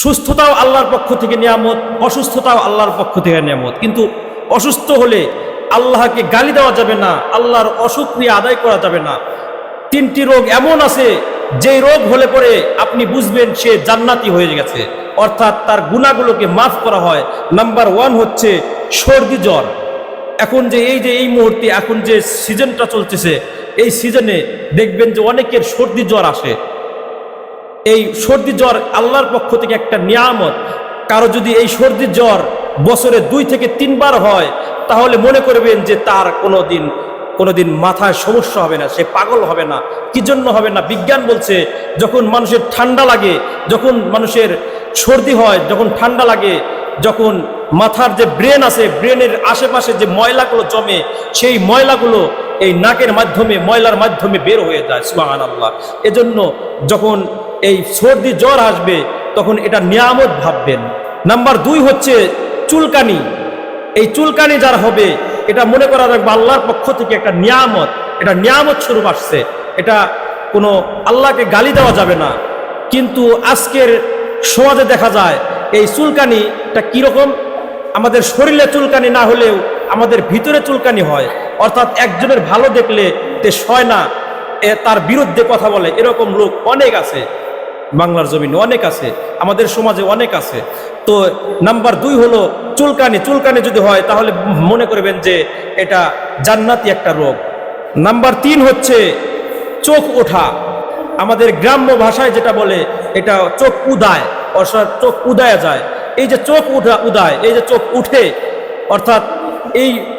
সুস্থতাও আল্লাহর পক্ষ থেকে নিয়ামত, অসুস্থতাও আল্লাহর পক্ষ থেকে নিয়ামত। কিন্তু অসুস্থ হলে আল্লাহকে গালি দেওয়া যাবে না, আল্লাহর অশুকরিয়া আদায় করা যাবে না। তিনটি রোগ এমন আছে যেই রোগ হলে পরে আপনি বুঝবেন সে জান্নাতি হয়ে গেছে, অর্থাৎ তার গুনাহগুলোকে মাফ করা হয়। নাম্বার 1 হচ্ছে সর্দি জ্বর। এখন যে এই মুহূর্তে এখন যে সিজনটা চলতেছে, এই সিজনে দেখবেন যে অনেকের সর্দি জ্বর আসে। এই সর্দি জ্বর আল্লাহর পক্ষ থেকে একটা নিয়ামত। কারো যদি এই সর্দি জ্বর বছরে 2 থেকে 3 বার হয়, তাহলে মনে করবেন যে তার কোনোদিন মাথায় সমস্যা হবে না, সে পাগল হবে না। কি জন্য হবে না? বিজ্ঞান বলছে যখন মানুষের ঠান্ডা লাগে, যখন মানুষের সর্দি হয়, যখন ঠান্ডা লাগে, যখন মাথার যে ব্রেন আছে, ব্রেনের আশেপাশে যে ময়লাগুলো জমে, সেই ময়লাগুলো এই নাকের মাধ্যমে, ময়লার মাধ্যমে বের হয়ে যায়। সুবহানাল্লাহ। এজন্য যখন এই সর্দি জ্বর আসবে তখন এটা নিয়ামত ভাববেন। নাম্বার 2 হচ্ছে চুলকানি। এই চুলকানি যার হবে, এটা মনে করা রাখবে আল্লাহর পক্ষ থেকে একটা নিয়ামত, এটা নিয়ামত স্বরূপ আসছে। এটা কোনো আল্লাহকে গালি দেওয়া যাবে না। কিন্তু আজকের সমাজে দেখা যায় এই চুলকানিটা কীরকম, আমাদের শরীরে চুলকানি না হলেও আমাদের ভিতরে চুলকানি হয়। অর্থাৎ একজনের ভালো দেখলে তে সয় না, তার বিরুদ্ধে কথা বলে, এরকম লোক অনেক আছে বাংলার জমিনে, অনেক আছে, আমাদের সমাজে অনেক আছে। তো নাম্বার 2 হলো চুলকানি। চুলকানি যদি হয় তাহলে মনে করবেন যে এটা জান্নাতি একটা রোগ। নাম্বার 3 হচ্ছে চোখ ওঠা। আমাদের গ্রাম্য ভাষায় যেটা বলে, এটা চোখ উদায়, অর্থাৎ চোখ উদায় যায়। এই যে চোখ উদায়, এই যে চোখ উঠে, অর্থাৎ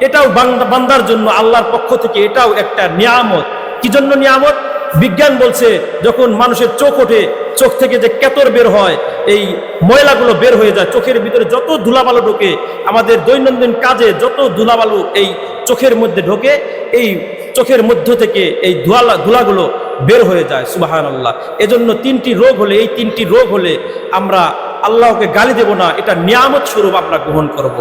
এটাও বান্দার জন্য আল্লাহর পক্ষ থেকে এটাও একটা নিয়ামত। কি জন্য নিয়ামত? বিজ্ঞান বলছে যখন মানুষের চোখ ওঠে, চোখ থেকে যে কেতর বের হয়, এই ময়লাগুলো বের হয়ে যায়, চোখের ভিতরে যত ধুলাবালু ঢোকে, আমাদের দৈনন্দিন কাজে যত ধুলাবালু এই চোখের মধ্যে ঢোকে, এই চোখের মধ্য থেকে এই ধুলাগুলো বের হয়ে যায়। সুবহানাল্লাহ। এজন্য 3টি রোগ হলে, এই 3টি রোগ হলে আমরা আল্লাহকে গালি দেব না, এটা নিয়ামত স্বরূপ আমরা গ্রহণ করব।